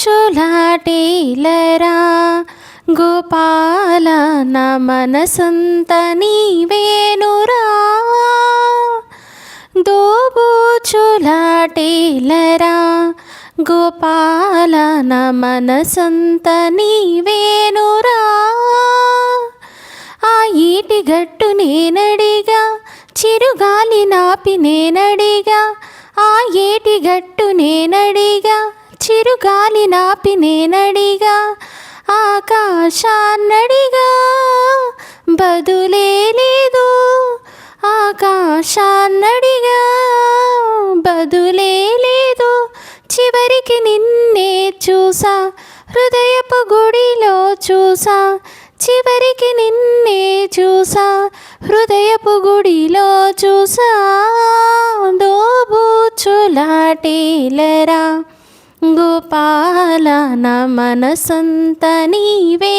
దోబూచులాటేలరా గోపాల నా మనసంత నీవేనురా దోబూచులాటేలరా గోపాల నా మనసంత నీవేనురా ఆ ఈటి గట్టు నేనడిగా చిరుగాలి నాపి నేనడిగా ఆ ఏటి గట్టు నేనడిగా చిరుగాలి నాపి నేనడిగా ఆకాశాన్నడిగా బదులే లేదు ఆకాశాన్నడిగా బదులే లేదు చివరికి నిన్నే చూసా హృదయపు గుడిలో చూసా చివరికి నిన్నే చూసా హృదయపు గుడిలో చూసా దోబూచులాటేలరా గోపాల నా మనసంత నీవే